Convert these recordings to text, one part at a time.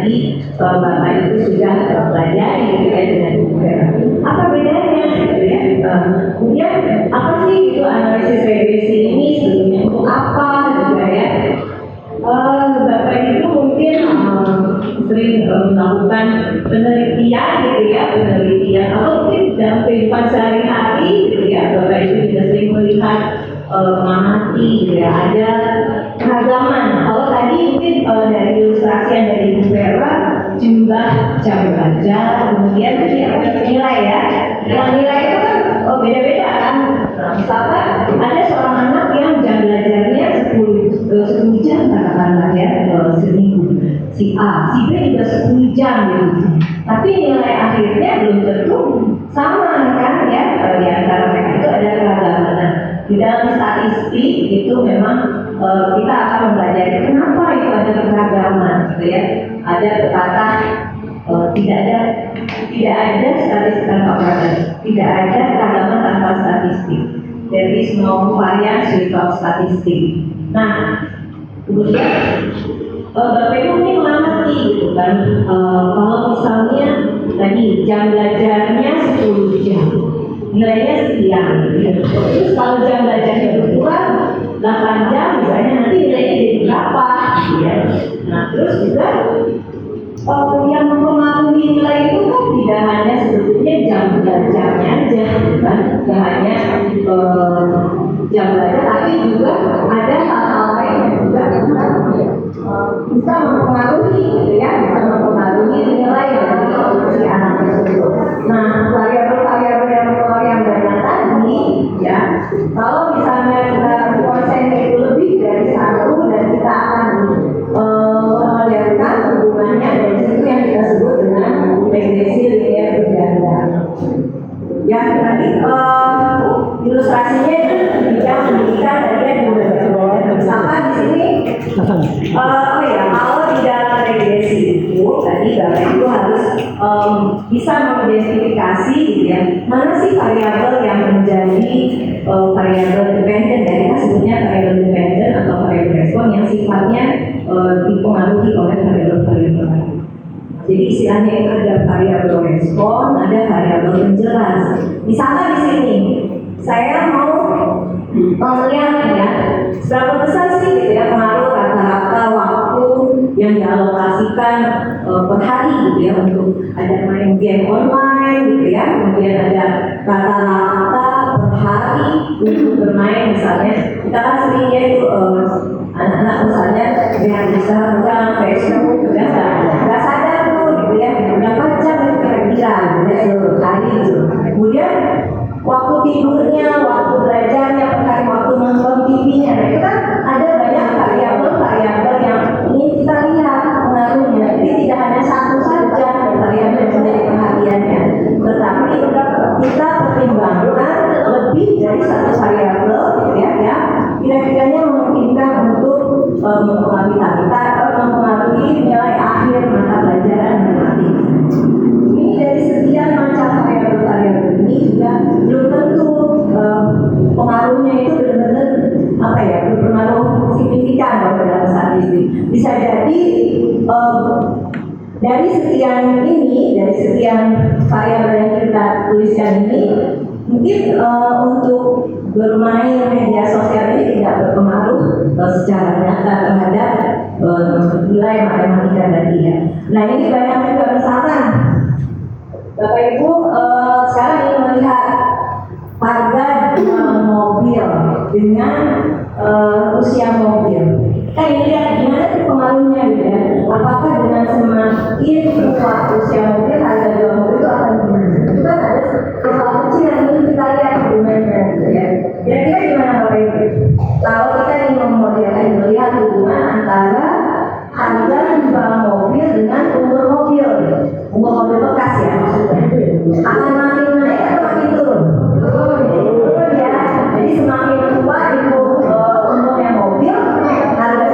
tadi Bapak itu sudah belajar gitu ya dengan buku Vera. Apa bedanya gitu ya? Kemudian apa sih itu analisis regresi ini sebetulnya untuk apa gitu ya? Bapak itu mungkin sering melakukan penelitian gitu ya, atau mungkin dalam kehidupan sehari-hari gitu ya. Bapak itu juga sering melihat mengamati gitu ya, ada keragaman. Kalau tadi mungkin dari ilustrasi yang dari Bu Vera, jumlah jam belajar, kemudian tadi nilai ya. Nah, nilai itu kan beda-beda kan. Nah, misalkan ada seorang anak yang jam belajarnya 10 jam katakanlah ya seminggu, si A, si B juga 10 jam gitu. Tapi nilai akhirnya belum tentu sama kan ya, di antara mereka itu ada keragaman. Nah, di dalam statistik itu memang kita akan mempelajari kenapa itu ada keragaman gitu ya. Ada pepatah tidak ada statistik tanpa keragaman, tidak ada keragaman tanpa statistik. There is no variance without statistik. Nah, kemudian Bapak Ibu ini mengamati gitu kan, kalau misalnya tadi jam belajarnya 10 jam, nilainya sekian gitu. Terus kalau jam belajarnya berkurang 8 jam misalnya, nanti nilainya jadi berapa gitu ya. Nah, terus juga yang mempengaruhi nilai itu kan tidak hanya sebetulnya jam belajarnya aja gitu kan, tidak hanya jam belajar, tapi juga ada hal-hal lain yang juga bisa mempengaruhi gitu ya, bisa mempengaruhi nilai dari si anak tersebut. Nah, variabel-variabel yang banyak tadi ya, kalau misalnya kita konsennya itu lebih dari satu dan kita akan melihatkan hubungannya, dari situ yang kita sebut dengan regresi linear berganda. Ya, tadi ilustrasinya itu bisa menunjukkan tadi ada misalkan di sini kalau di dalam regresi itu tadi Bapak itu harus bisa mengidentifikasi gitu ya, mana sih variabel yang menjadi variabel dependen, dari kita sebutnya variabel dependen atau variabel respon yang sifatnya dipengaruhi oleh variabel-variabel lain. Jadi istilahnya itu ada variabel respon, ada variabel penjelas. Misalnya di sini saya mau melihat ya, seberapa besar sih gitu ya pengaruh rata-rata waktu yang dialokasikan per hari gitu ya untuk ada main game online gitu ya, kemudian ada rata-rata per hari untuk bermain misalnya. Kita kan seringnya itu anak-anak misalnya yang bisa megang Facebook juga nggak sadar tuh gitu ya, berapa jam itu kira-kira seluruh hari itu. Kemudian waktu tidurnya, waktu belajarnya, waktu nonton TV-nya, nah itu kan ada banyak variabel-variabel yang ingin kita lihat pengaruhnya. Jadi tidak hanya satu saja variabel yang menjadi perhatiannya, tetapi kita pertimbangkan lebih dari satu variabel ya, kira-kiranya memungkinkan untuk mempengaruhi nilai akhir mata pelajaran nanti. Ini dari sekian macam variabel-variabel ini juga belum tentu pengaruhnya itu benar-benar berpengaruh signifikan pada dalam statistik. Bisa jadi dari sekian variabel yang kita tuliskan ini, mungkin untuk bermain media sosial ini tidak berpengaruh secara nyata terhadap nilai matematika tadi ya. Nah, ini banyak juga misalkan Bapak Ibu sekarang ingin melihat harga mobil dengan usia mobil. Kita ingin lihat gimana sih pengaruhnya gitu ya. Apakah dengan semakin tua usia mobil, harga jual mobil itu akan gimana? Itu kan ada hal kecil yang ingin kita lihat hubungannya gitu ya. Kira-kira gimana Bapak Ibu? Kalau kita ingin melihat hubungan antara harga jual mobil dengan umur mobil bekas ya maksudnya, akan makin naik atau makin turun? Turun ya. Jadi semakin tua itu umurnya mobil, harga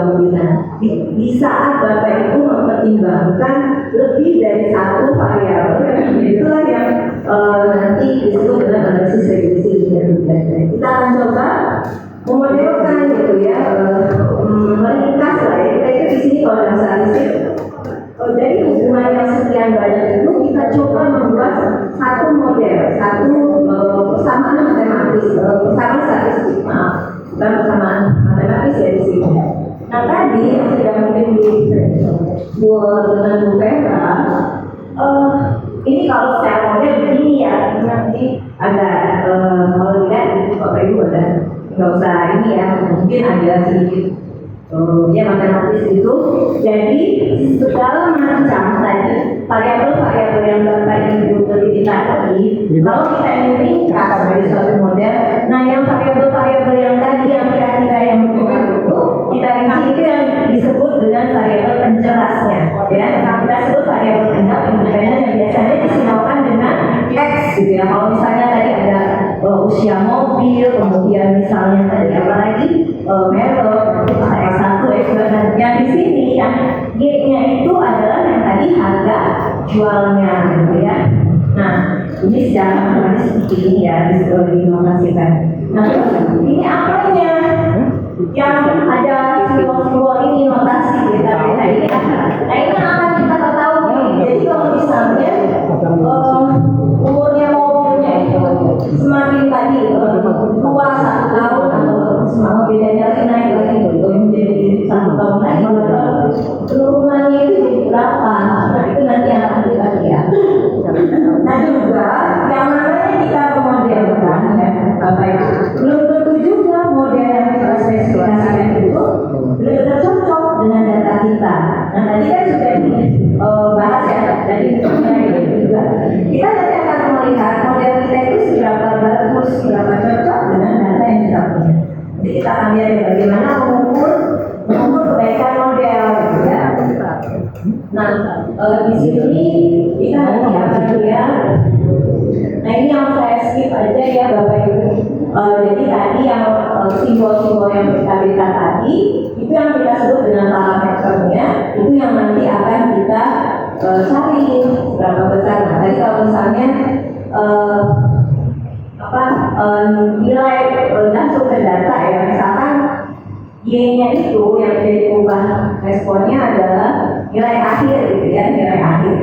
kemungkinan. Di saat Bapak Ibu mempertimbangkan lebih dari satu variabel, itulah yang nanti disebut dengan analisis regresi linear regression. Kita akan coba memodelkan gitu ya, meringkas lah ya. Kita itu di sini kalau dalam statistik dari hubungan yang sekian banyak itu kita coba membuat satu model, satu persamaan matematis, persamaan statistik, maaf, bukan persamaan matematis ya di sini. Nah tadi yang sudah mungkin dengan Bu Vera, ini kalau secara model begini ya, nanti agak kalau dilihat itu Bapak Ibu ada nggak usah ini ya, mungkin ada sedikit ya matematis itu. Jadi segala macam tadi variabel-variabel yang Bapak Ibu teliti tadi, kalau kita ingin ringkas dari suatu model, nah yang variabel-variabel yang tadi yang kira-kira yang berpengaruh itu kita ringkas, itu yang disebut dengan variabel penjelasnya, ya. Kita sebut variabel penjelas independen yang biasanya disimbolkan dengan X gitu ya. Kalau misalnya tadi ada usia mobil, kemudian misalnya tadi apa lagi merek, X1, X2, dan yang di sini yang Y-nya itu adalah yang tadi harga jualnya gitu ya. Nah ini secara matematis seperti ini ya, dinomorasikan. Nah ini apanya yang ada simbol-simbol ini, notasi beta-beta ini apa? Nah ini akan kita ketahui. Jadi kalau misalnya umurnya mobilnya itu semakin tadi tua 1 tahun atau semakin bedanya lagi naik lagi menjadi 1 tahun lagi, penurunannya itu jadi berapa? Nah itu nanti akan kita lihat. Nah juga yang namanya kita memodelkan ya Bapak Ibu, belum tentu juga model yang kita spesifikasikan itu benar-benar cocok dengan data kita. Nah tadi kan sudah dibahas ya dari misalnya itu juga. Kita nanti akan melihat model kita itu seberapa bagus, seberapa cocok dengan data yang kita punya. Jadi kita akan lihat bagaimana mengukur kebaikan model gitu ya. Nah di sini kita nanti akan lihat. Nah ini yang saya skip aja ya Bapak Ibu. Jadi tadi yang simbol-simbol yang beta-beta tadi itu yang kita sebut dengan parameternya, itu yang nanti akan kita cari berapa besar. Nah tadi kalau misalnya nilai langsung ke data ya, misalkan Y-nya itu yang jadi ubah responnya adalah nilai akhir gitu ya, nilai akhir,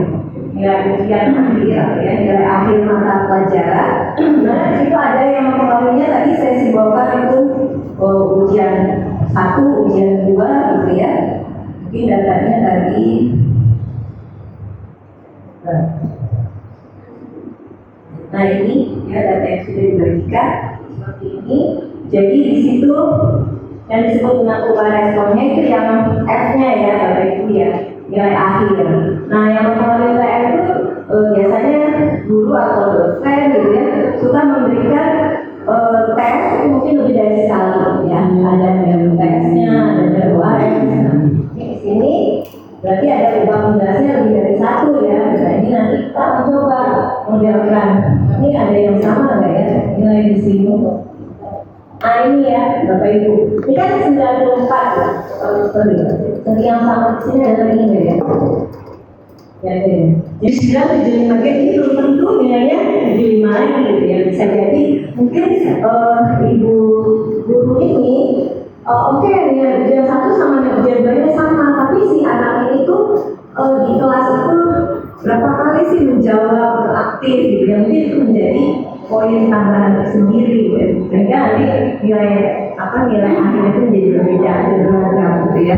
nilai ujian akhir ya, nilai akhir mata pelajaran. Nah itu ada yang mempengaruhinya tadi saya simbolkan itu ujian 1, ujian 2 gitu ya. Mungkin datanya tadi nah ini ya data yang sudah dibagikan seperti ini. Jadi di situ yang disebut dengan ubah responnya itu yang F-nya ya Bapak Ibu ya, nilai akhir. Nah yang mempengaruhi nilai F itu biasanya guru atau dosen gitu ya suka memberikan tes itu mungkin lebih dari sekali ya, ada yang tesnya, ada yang UAS. Di sini berarti ada ubah penjelasannya lebih dari 1 ya. Jadi nanti kita mencoba modelkan. Ini ada yang sama nggak ya nilai di sini? Nah ini ya Bapak Ibu, ini kan 94 ya. Sorry yang sama di sini ada lagi nggak ya? Ya deh. Jadi 975 ini belum tentu nilainya 75 lagi gitu ya. Bisa jadi mungkin ibu guru ini oke ya, ujian 1 sama ujian 2 sama, tapi si anak ini tuh di kelas itu berapa kali sih menjawab aktif gitu ya, mungkin itu menjadi poin tambahan tersendiri gitu. Sehingga nanti nilai akhirnya itu menjadi berbeda beragam gitu ya.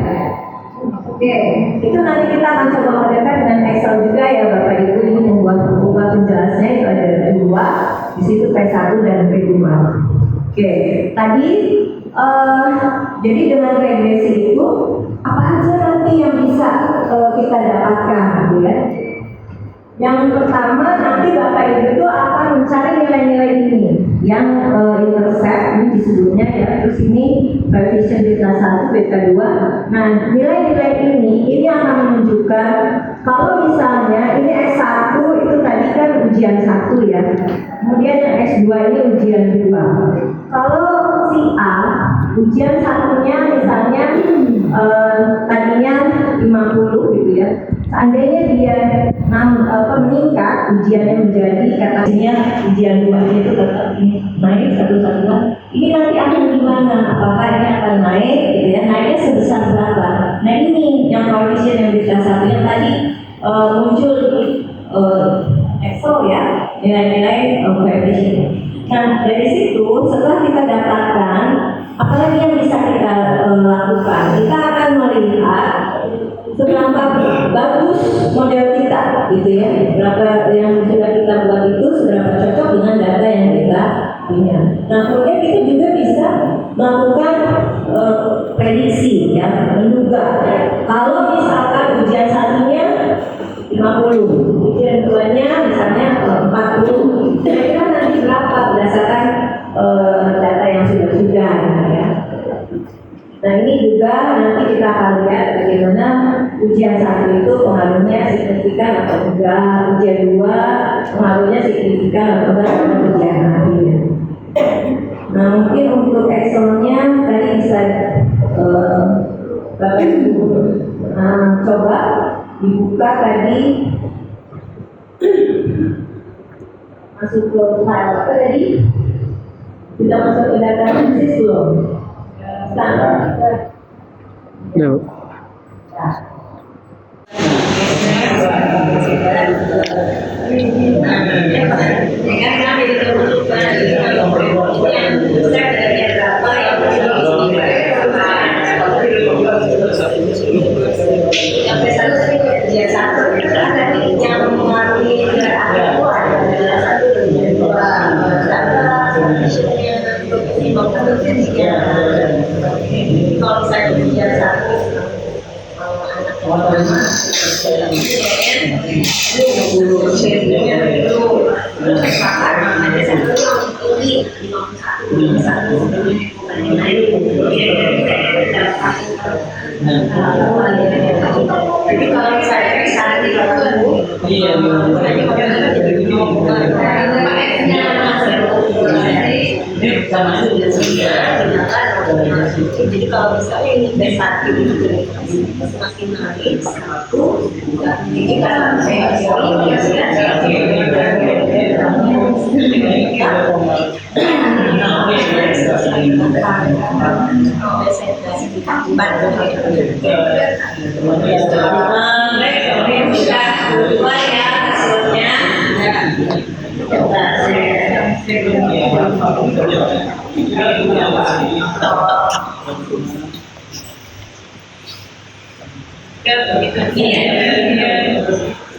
Oke, itu nanti kita akan coba modelkan dengan Excel juga ya Bapak Ibu. Ini membuat ubah penjelasnya itu ada 2, di situ P1 dan P2. Oke, tadi jadi dengan regresi itu apa aja nanti yang bisa kita dapatkan gitu ya. Yang pertama nanti Bapak Ibu itu akan mencari nilai-nilai ini yang intercept, ini disebutnya ya. Terus ini coefficient beta 1, beta 2. Nah nilai-nilai ini akan menunjukkan kalau misalnya ini S1 itu tadi kan ujian 1 ya, kemudian yang S2 ini ujian 2. Kalau si A ujian 1-nya misalnya tadinya 50 gitu ya. Seandainya dia meningkat ujiannya menjadi katanya ujian 2 itu tetap naik satu-satuan. Ini nanti akan gimana? Apakah ini akan naik gitu ya? Naiknya sebesar berapa? Nah ini yang koefisien yang beta satu yang tadi muncul di Excel ya, nilai-nilai koefisien. Nah dari situ setelah kita dapatkan apalagi yang bisa kita lakukan, kita akan melihat seberapa bagus model kita gitu ya, berapa yang sudah kita buat itu seberapa cocok dengan data yang kita punya. Nah kemudian kita juga bisa melakukan prediksi ya, menduga kalau misalkan ujian satunya 50, ujian duanya misalnya 40, kira-kira nanti berapa berdasarkan data yang sudah ya. Nah ini juga nanti kita akan lihat bagaimana ujian satu itu pengaruhnya signifikan atau enggak, ujian 2 pengaruhnya signifikan atau enggak dengan ujian akhir. Nah mungkin untuk Excelnya tadi bisa Bapak Ibu coba dibuka tadi, masuk ke file apa tadi? Sudah masuk ke data analisis belum? No. Kalau misalnya ujian satu jadi kalau misalnya ini B1 itu semakin naik satu, jadi kalau saya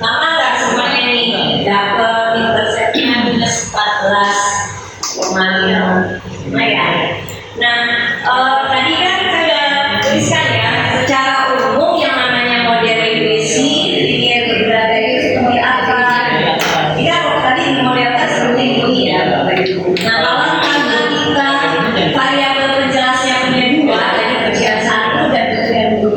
sama nggak semuanya nih dapat interseptnya -14,5 lumayan. Nah tadi kan saya tuliskan ya secara umum yang namanya model regresi linear berbeda itu seperti apa. Kita tadi dimodelkan seperti ini ya Bapak Ibu. Nah kalau karena kita variabel penjelasnya punya 2, tadi ujian 1 dan ujian 2,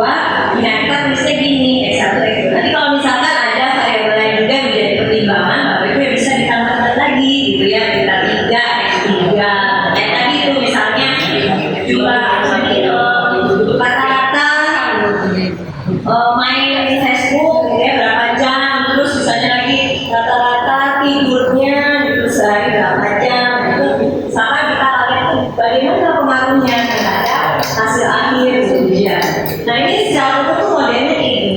nah kita tulisnya gini X1 X2. Nanti kalau misalkan ada variabel lain juga menjadi pertimbangan, Bapak Ibu bisa ditambahkan lagi gitu ya, kita 3 X3. Tadi itu misalnya jumlah rata-rata main Facebook gitu ya berapa jam, terus misalnya lagi rata-rata tidurnya gitu sehari berapa jam, itu sama kita lihat bagaimana pengaruhnya terhadap hasil akhir ujian. Nah ini secara umum tuh modelnya ini.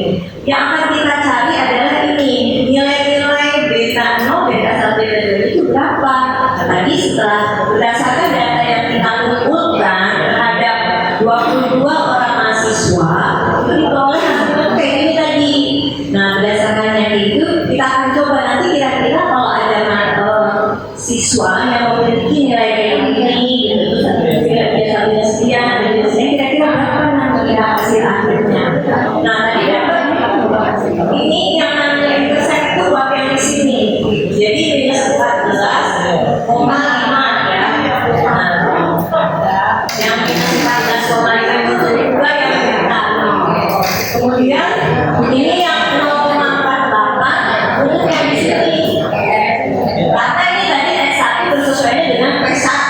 Yang akan kita cari adalah ini nilai-nilai beta 0, beta 1, beta 2 itu berapa. Nah, tadi setelah berdasarkan data yang kita kumpulkan terhadap 22 orang mahasiswa itu diperoleh hasilnya kayak ini tadi. Nah berdasarkan yang itu kita akan coba nanti kira-kira kalau ada siswa yang memiliki nilai kayak ini gitu, satunya sekian, kira-kira berapa nanti hasil akhirnya. Nah tadi dapat ini yang namanya intersect itu buat yang di sini. Jadi -14,5 ya. Yang -14,5 itu jadi 2 yang beta 0. Kemudian ini yang 0,48 untuk yang di sini. Karena ini tadi S1 bersesuaian dengan P1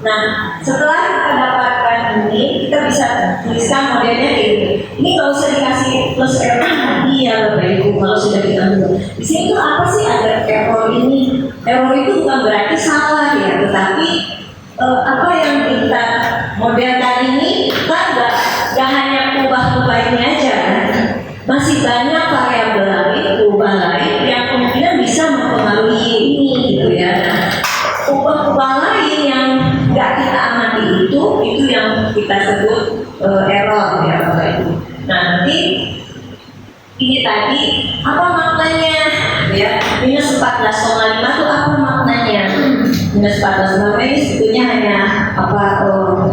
Nah, setelah kita dapatkan ini, kita bisa tuliskan modelnya kayak gini. Ini nggak usah dikasih plus error tadi ya Bapak Ibu kalau sudah kita ambil. Di sini tuh apa sih ada error ini? Error itu bukan berarti salah ya, tetapi apa yang kita model tadi ini kan nggak hanya ubah-ubah ini aja kan? Masih banyak variabel lain, ubah lain yang kemungkinan bisa mempengaruhi ini gitu ya. Ubah-ubah lain yang nggak kita amati itu yang kita sebut error ya Bapak Ibu. Nah nanti ini tadi apa maknanya ya, minus 14,5 itu apa maknanya? Minus 14,5 ini sebetulnya hanya apa,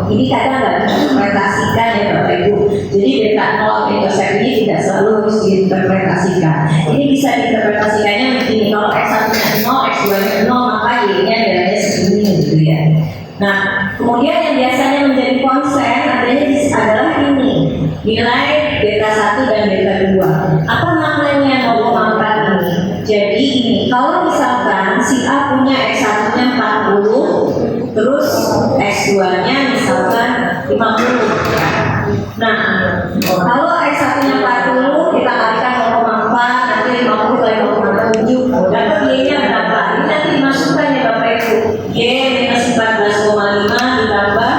ini kadang nggak diinterpretasikan ya Bapak Ibu. Jadi beta nol intercept ini tidak selalu harus diinterpretasikan. Ini bisa diinterpretasikannya begini, kalau X1 nya 0, X2 nya 0, maka Y nya nilainya segini gitu ya. Nah kemudian yang biasanya menjadi konsen adalah ini, nilai beta 1 dan beta 2. Apa maknanya 0,4 ini? Jadi ini, kalau misalkan si A punya X1 nya 40, terus X2 nya misalkan 50. Nah, kalau X1 nya 40 kita kalikan 0,4, nanti 50 kali 0,7, dapat Y nya berapa? Ini nanti dimasukkan ya Bapak Ibu. Y minus 14,5 ditambah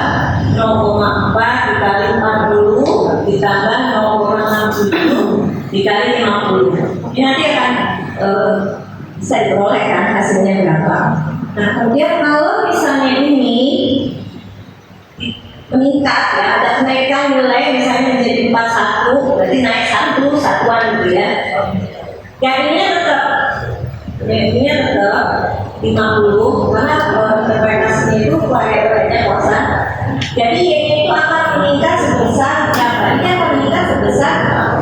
0,4 dikali 40 ditambah 0,67 dikali 50. Ini nanti akan bisa diperoleh kan hasilnya berapa. Nah kemudian kalau misalnya ini meningkat ya, ada kenaikan nilai misalnya menjadi 41, berarti naik 1 satuan gitu ya. Jadinya tetap 50 karena interpretasinya itu variabelnya kosan. Jadi Y itu akan meningkat sebesar berapa? Ini akan meningkat sebesar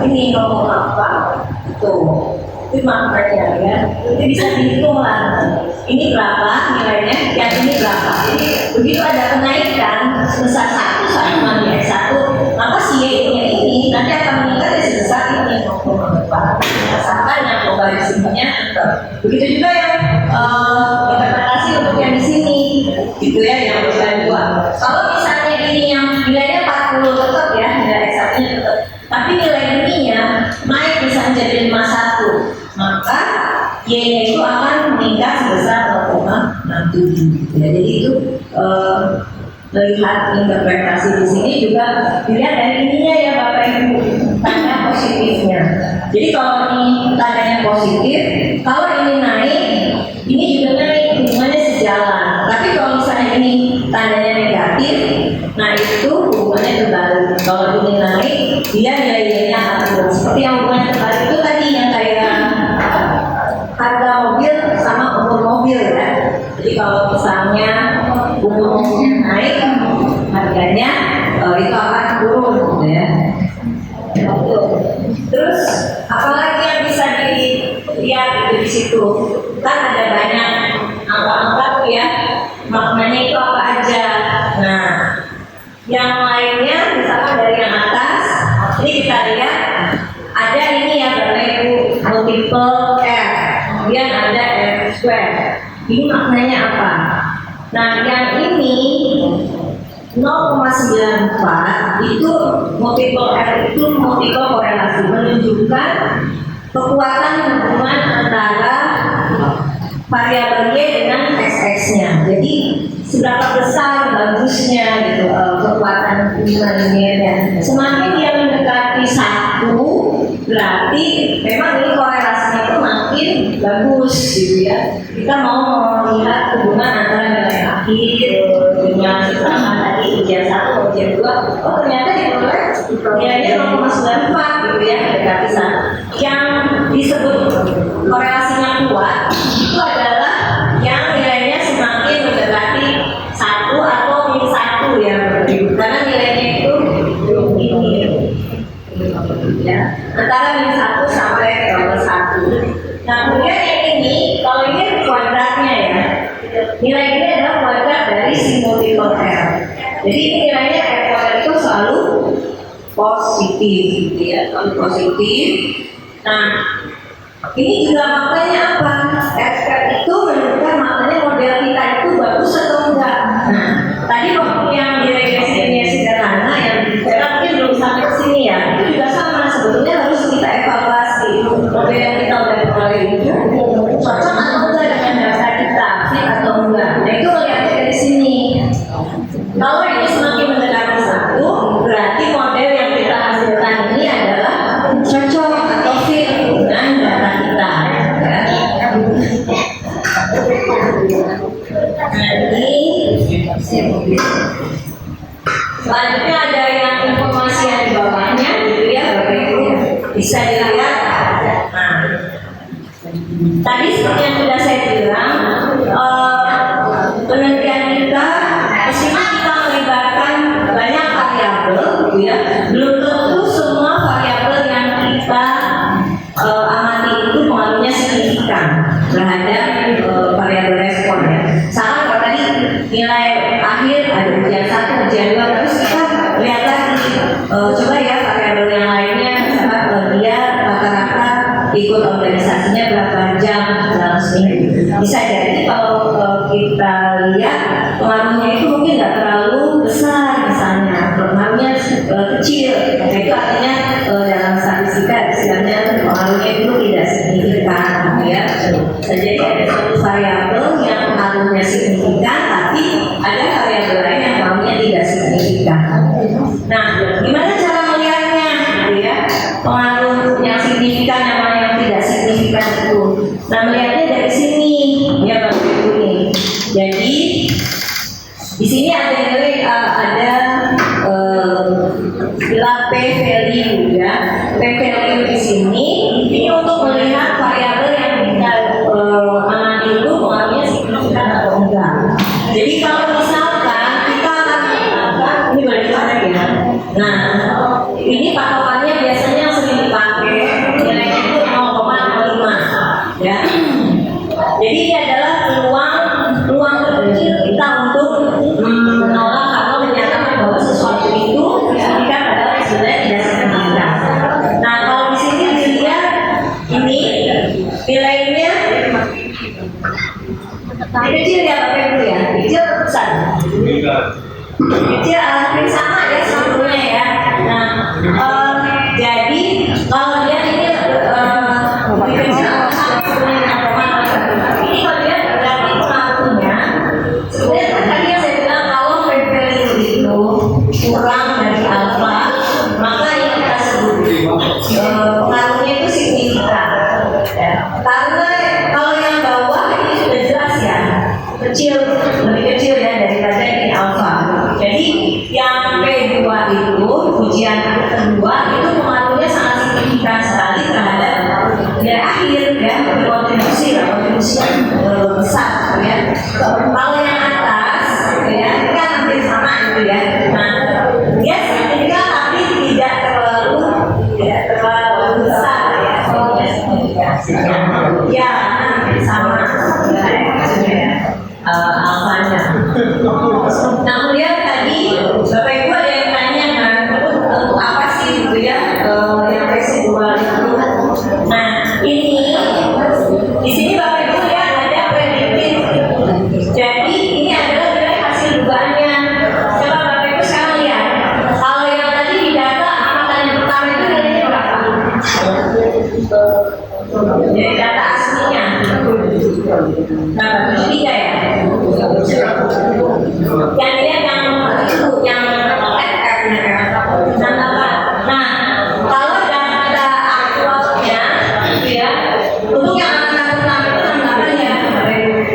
ini 0,4 tuh. Itu maknanya ya. Itu bisa dihitung lah. Ini berapa nilainya? Yang ini berapa? Jadi begitu ada kenaikan sebesar 1 satuan Y 1, maka si Y nya ini nanti akan meningkat sebesar ini 0,4. Berdasarkan yang logaritmanya. Begitu juga yang interpretasi untuk yang di sini, gitu ya, yang berbeda 2. Kalau misalnya ini yang nilainya 40 tetap ya, nilai X1-nya tetap, tapi nilai ininya naik misalnya jadi 51, maka Y-nya itu akan meningkat sebesar 0,67. Ya, jadi itu melihat interpretasi di sini juga dilihat dari ininya ya Bapak Ibu, tanda positifnya. Jadi kalau ini tandanya positif, kalau ini naik, ini juga naik, hubungannya sejalan. Tapi kalau misalnya ini tandanya negatif, nah itu hubungannya terbalik. Kalau ini naik, dia nilai-nilainya akan turun. Seperti yang hubungannya terbalik itu tadi yang kayak harga mobil sama umur mobil ya. Jadi kalau misalnya umur mobil naik, harganya itu akan turun gitu ya. Terus apalagi yang bisa dilihat di situ? Kan ada banyak angka-angka tuh ya, maknanya itu apa aja. Nah, yang lainnya misalkan dari yang atas, ini kita lihat ada ini ya Bapak Ibu, multiple R, kemudian ada R square. Ini maknanya apa? Nah, yang ini 0,94 itu multiple R itu multiple korelasi, menunjukkan kekuatan hubungan antara variabel Y dengan XX-nya. Jadi seberapa besar bagusnya gitu kekuatan hubungan linearnya. Semakin dia mendekati 1, berarti memang ini korelasinya itu makin bagus gitu ya. Kita mau melihat hubungan antara nilai akhir dengan setelah tadi ujian 1, ujian 2, oh ternyata nilainya 0,94 gitu ya, mendekati 1. Yang disebut korelasinya kuat itu adalah yang nilainya semakin mendekati 1 atau min 1 ya, karena nilainya itu ini ya, antara min 1 sampai 1. Nah kemudian yang ini, kalau ini kuadratnya ya, nilai ini adalah kuadrat dari si multiple R. Jadi ini nilainya R kuadrat itu selalu positif gitu ya, selalu positif. Nah ini juga maknanya apa? R square itu menunjukkan maknanya model kita itu bagus atau enggak. Nah Tadi waktu yang diregresinya sederhana yang mungkin belum sampai ke sini ya, itu juga sama sebetulnya harus kita evaluasi model yang kita udah peroleh itu cocok atau enggak dengan data kita, fit atau enggak. Nah itu lihatnya dari sini. Kalau ini semakin mendekati satu, berarti model yang kita hasilkan ini adalah cocok atau fit dengan data kita. Selanjutnya ada yang informasi yang di bawahnya, gitu ya, Bapak Ibu bisa dilihat. Nah, tadi seperti yang sudah saya bilang, penelitian kita mestinya kita melibatkan banyak variabel, gitu ya. Belum tentu semua variabel yang kita amati itu pengaruhnya signifikan terhadap variabel respon ya. Misalkan kalau tadi nilai akhir ada ujian 1, ujian 2, terus kita lihat lagi coba ya variabel yang lainnya, misalkan dia rata-rata ikut organisasinya berapa jam dalam seminggu. Bisa jadi kalau kita lihat pengaruhnya itu mungkin nggak terlalu besar, misalnya pengaruhnya kecil. Nah, itu artinya dalam statistika istilahnya pengaruhnya itu tidak signifikan, ya. Jadi ada satu variabel yang pengaruhnya signifikan, tapi ada variabel lain yang pengaruhnya tidak signifikan. Nah, gimana cara melihatnya, gitu ya? Pengaruh yang signifikan yang mana yang tidak signifikan itu. Nah, melihatnya dari sini, ya Bapak Ibu nih. Jadi di sini ada nilai istilah P value ya. P value di sini ini untuk melihat variabel yang kita amati itu pengaruhnya signifikan atau enggak. Jadi kalau misalkan kita akan ini balik lagi ya. Nah, ini patokannya biasanya yang sering dipakai nilainya itu 0,05 ya. Jadi ini adalah peluang terkecil kita untuk menolak atau menyatakan bahwa sesuatu itu signifikan adalah sebenarnya tidak signifikan. Nah, kalau di sini dilihat ini nilainya kecil ya Bapak Ibu ya, kecil besar. Kecil hampir sama ya sebetulnya ya. Nah, jadi kalau dia ini lebih kecil atau sama sebenarnya ini kalau dia berarti pengaruhnya sebenarnya tadi yang saya bilang kalau value itu kurang dari alfa, maka yang kita sebut pengaruhnya itu signifikan ya. Karena kalau yang bawah ini sudah jelas ya, kecil, lebih kecil ya daripada ini alfa. Jadi yang P2 itu ujian kedua itu pengaruhnya sangat signifikan sekali terhadap nilai akhir ya, berkontribusi besar ya. Kalau yang atas ya ini kan hampir sama itu ya. Nah, dia signifikan tapi tidak terlalu besar ya. Ya hampir sama ya, alfanya. Nah, kemudian tadi Bapak Ibu ada yang tanya kan, untuk apa sih gitu ya yang residual itu. Nah, ini di sini Bapak Ibu lihat ada prediktif. Jadi ini adalah nilai hasil dugaannya. Coba Bapak Ibu sekarang lihat. Kalau yang tadi di data amatan yang pertama itu nilainya berapa? Jadi data aslinya. Nah, 73 ya. Yang lihat yang itu yang nah, kalau data aktualnya ya untuk yang angka pertama itu 68 ya,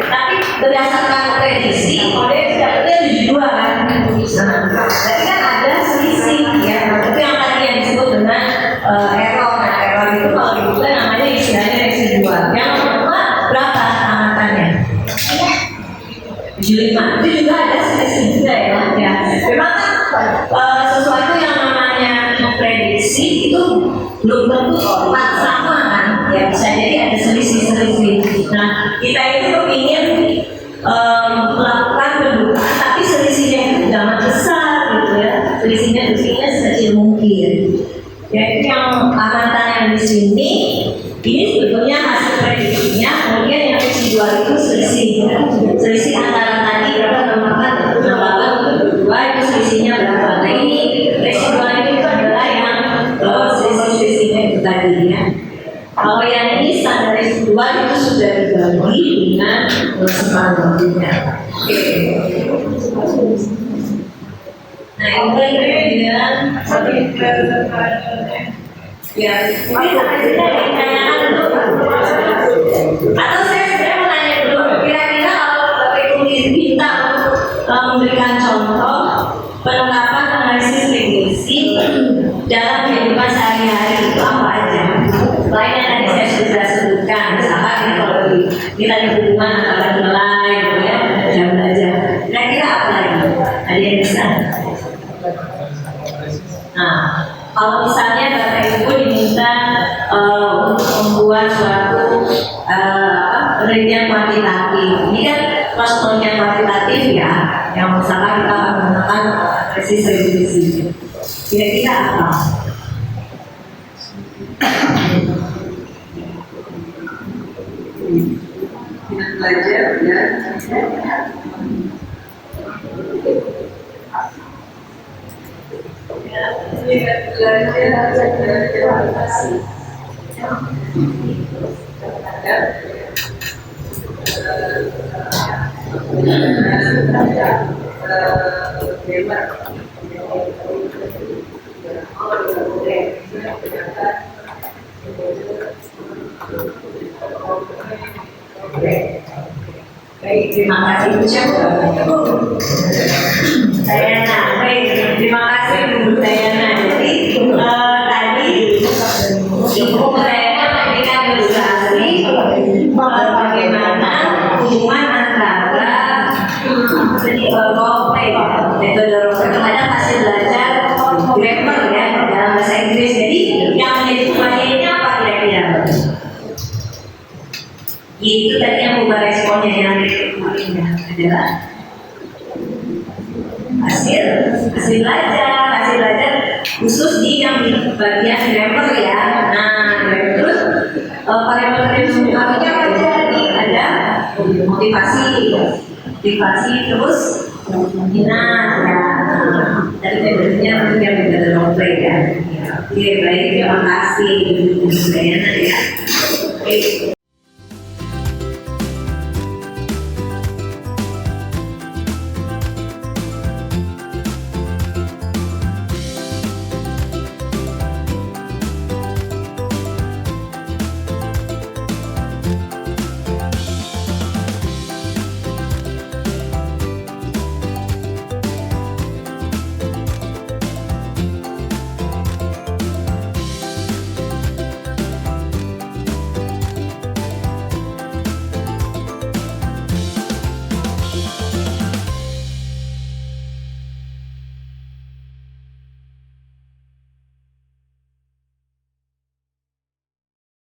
tapi berdasarkan prediksi model dapatnya 72 kan. Nah, berarti kan ada selisih ya, itu yang tadi yang disebut dengan error. Nah, error itu kalau dibuka namanya istilahnya residual. Yang kedua berapa amatannya? 75. Itu juga ada selisih juga ya. Memang kan sesuatu yang namanya memprediksi itu belum tentu tepat sama kan. Ya bisa jadi ada selisih-selisih. Nah, kita itu ingin melakukan pendudukan tapi selisihnya itu jangan besar gitu ya. Selisihnya sekecil mungkin. Ya, itu yang amatan yang di sini. Ini sebetulnya hasil prediksinya, kemudian yang residual itu selisih antara tadi berapa 68 semangatnya. Oke. Nah ini kemudian ya ini kita tanyakan dulu atau saya sebenarnya mau tanya dulu kira-kira kalau Bapak Ibu diminta untuk memberikan contoh penerapan analisis regresi dalam kehidupan sehari-hari itu apa aja? Selain yang tadi saya sudah sebutkan, misalkan kalau kita di hubungan antara nilai, gitu ya, jam belajar. Kira-kira apa lagi? Ada yang bisa? Nah, kalau misalnya Bapak Ibu diminta untuk membuat suatu penelitian kuantitatif, ini kan pas penelitian kuantitatif ya, yang misalkan kita akan menggunakan analisis regresi. Kira-kira apa? Belajar ya. Baik, terima kasih Bu Dayana. Baik, terima kasih Bu Dayana. Jadi tadi Ibu Dayana memberikan ilustrasi bagaimana hubungan antara metode Roper terhadap hasil belajar grammar ya dalam bahasa Inggris. Jadi yang menjadi pertanyaannya apa kira-kira? Itu tadi yang ubah responnya yang adalah hasil belajar khusus di yang bagian grammar ya. Nah, terus variabel artinya apa aja nih? Ada motivasi terus minat ya. Tadi metodenya yang metode role play ya. Oke, baik, terima kasih Bu Dayana.